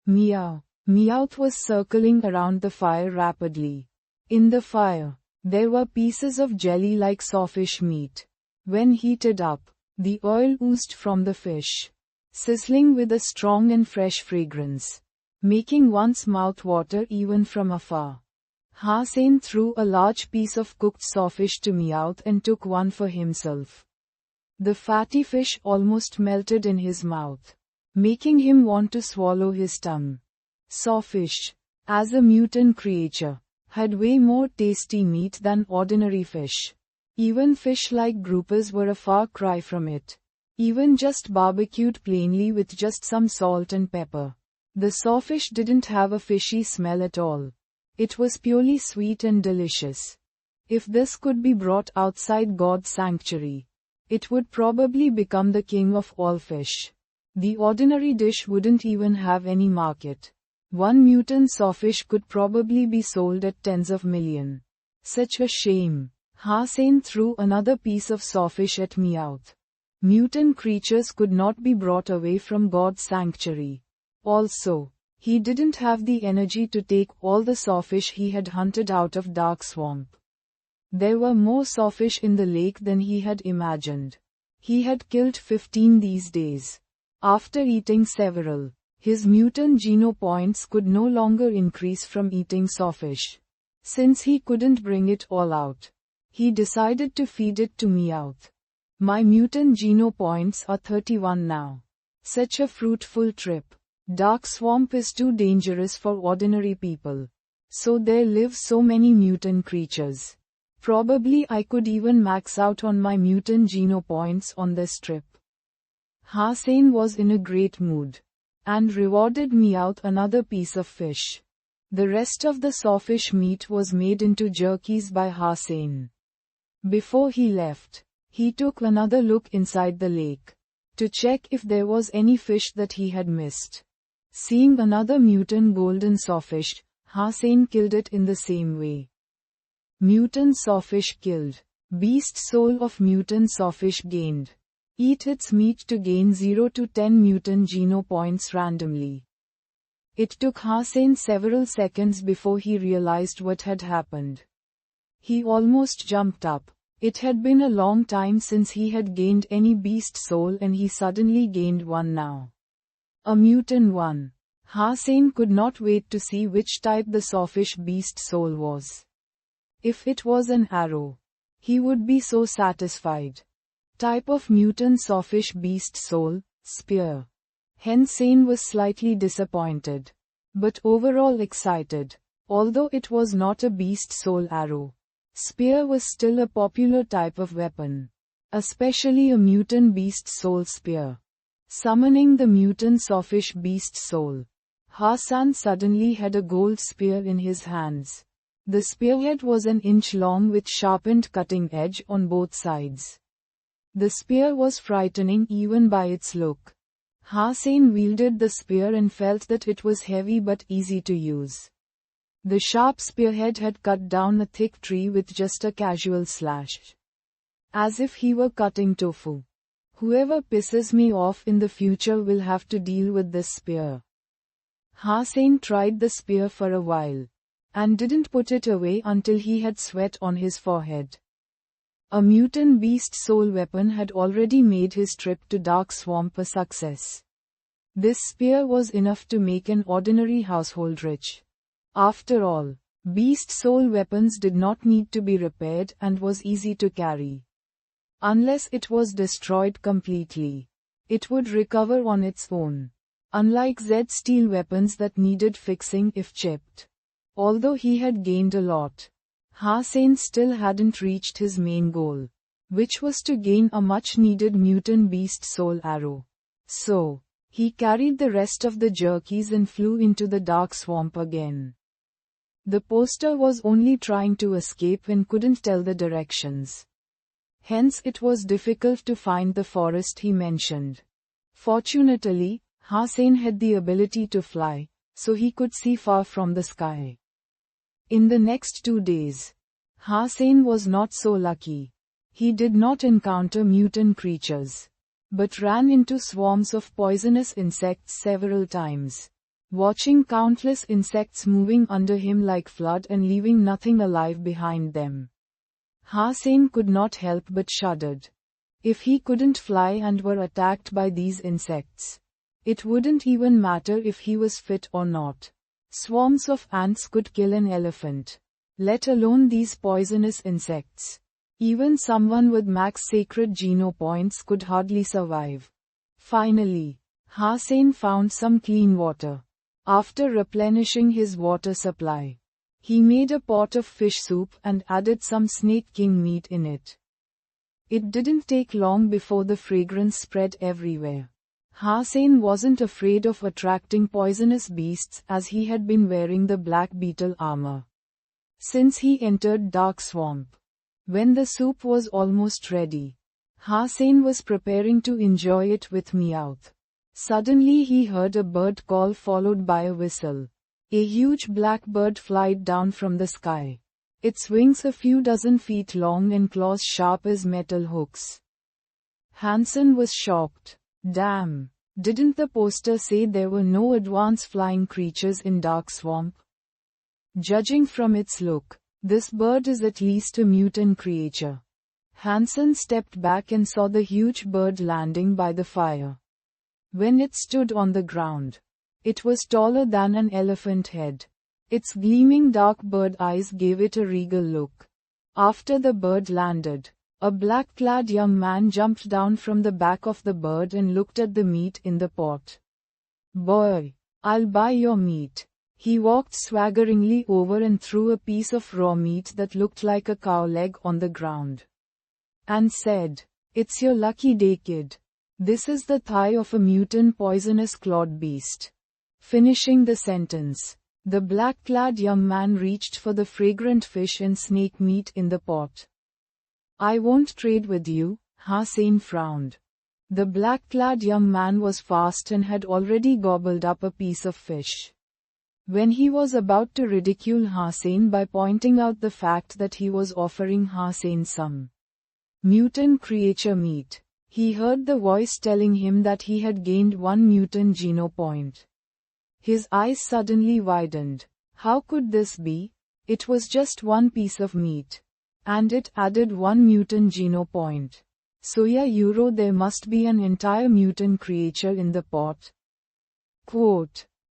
Meow. Meowth was circling around the fire rapidly. In the fire, there were pieces of jelly-like sawfish meat. When heated up, the oil oozed from the fish, sizzling with a strong and fresh fragrance, making one's mouth water even from afar. Hussein threw a large piece of cooked sawfish to Meowth and took one for himself. The fatty fish almost melted in his mouth, making him want to swallow his tongue. Sawfish, as a mutant creature, had way more tasty meat than ordinary fish. Even fish like groupers were a far cry from it. Even just barbecued plainly with just some salt and pepper. The sawfish didn't have a fishy smell at all. It was purely sweet and delicious. If this could be brought outside God's sanctuary, it would probably become the king of all fish. The ordinary dish wouldn't even have any market. One mutant sawfish could probably be sold at tens of millions. Such a shame. Hussein threw another piece of sawfish at Meowth. Mutant creatures could not be brought away from God's sanctuary. Also, he didn't have the energy to take all the sawfish he had hunted out of Dark Swamp. There were more sawfish in the lake than he had imagined. He had killed 15 these days. After eating several, his mutant geno points could no longer increase from eating sawfish. Since he couldn't bring it all out, he decided to feed it to Meowth. My mutant geno points are 31 now. Such a fruitful trip. Dark Swamp is too dangerous for ordinary people. So there live so many mutant creatures. Probably I could even max out on my mutant geno points on this trip. Hussein was in a great mood, and rewarded Meowth another piece of fish. The rest of the sawfish meat was made into jerkies by Hussein. Before he left, he took another look inside the lake, to check if there was any fish that he had missed. Seeing another mutant golden sawfish, Hussein killed it in the same way. Mutant sawfish killed. Beast soul of mutant sawfish gained. Eat its meat to gain 0 to 10 mutant geno points randomly. It took Hussein several seconds before he realized what had happened. He almost jumped up. It had been a long time since he had gained any beast soul, and he suddenly gained one now. A mutant one. Hussein could not wait to see which type the sawfish beast soul was. If it was an arrow, he would be so satisfied. Type of mutant sawfish beast soul, spear. Hussein was slightly disappointed, but overall excited. Although it was not a beast soul arrow, spear was still a popular type of weapon. Especially a mutant beast soul spear. Summoning the mutant sawfish beast soul, Hassan suddenly had a gold spear in his hands. The spearhead was an inch long with sharpened cutting edge on both sides. The spear was frightening even by its look. Hussein wielded the spear and felt that it was heavy but easy to use. The sharp spearhead had cut down a thick tree with just a casual slash. As if he were cutting tofu. Whoever pisses me off in the future will have to deal with this spear. Hussein tried the spear for a while, and didn't put it away until he had sweat on his forehead. A mutant beast soul weapon had already made his trip to Dark Swamp a success. This spear was enough to make an ordinary household rich. After all, beast soul weapons did not need to be repaired and was easy to carry. Unless it was destroyed completely, it would recover on its own. Unlike Z steel weapons that needed fixing if chipped. Although he had gained a lot, Hussein still hadn't reached his main goal, which was to gain a much-needed mutant beast soul arrow. So, he carried the rest of the jerkies and flew into the Dark Swamp again. The poster was only trying to escape and couldn't tell the directions. Hence it was difficult to find the forest he mentioned. Fortunately, Hussein had the ability to fly, so he could see far from the sky. In the next 2 days, Hussein was not so lucky. He did not encounter mutant creatures, but ran into swarms of poisonous insects several times. watching countless insects moving under him like flood and leaving nothing alive behind them. Hussein could not help but shuddered. If he couldn't fly and were attacked by these insects, it wouldn't even matter if he was fit or not. Swarms of ants could kill an elephant, let alone these poisonous insects. Even someone with max sacred geno points could hardly survive. Finally, Hussein found some clean water. After replenishing his water supply, he made a pot of fish soup and added some snake king meat in it. It didn't take long before the fragrance spread everywhere. Hussein wasn't afraid of attracting poisonous beasts as he had been wearing the black beetle armor since he entered Dark Swamp. When the soup was almost ready, Hussein was preparing to enjoy it with Meowth. Suddenly he heard a bird call followed by a whistle. A huge black bird flied down from the sky. Its wings a few dozen feet long and claws sharp as metal hooks. Hansen was shocked. Damn! Didn't the poster say there were no advanced flying creatures in Dark Swamp? Judging from its look, this bird is at least a mutant creature. Hansen stepped back and saw the huge bird landing by the fire. When it stood on the ground, it was taller than an elephant head. Its gleaming dark bird eyes gave it a regal look. After the bird landed, a black-clad young man jumped down from the back of the bird and looked at the meat in the pot. "Boy, I'll buy your meat." He walked swaggeringly over and threw a piece of raw meat that looked like a cow leg on the ground, and said, "It's your lucky day, kid. This is the thigh of a mutant poisonous clawed beast." Finishing the sentence, the black-clad young man reached for the fragrant fish and snake meat in the pot. "I won't trade with you," Hussein frowned. The black-clad young man was fast and had already gobbled up a piece of fish. When he was about to ridicule Hussein by pointing out the fact that he was offering Hussein some mutant creature meat, he heard the voice telling him that he had gained 1 mutant geno point. His eyes suddenly widened. How could this be? It was just one piece of meat. And it added 1 mutant geno point. So yeah, there must be an entire mutant creature in the pot. Quote,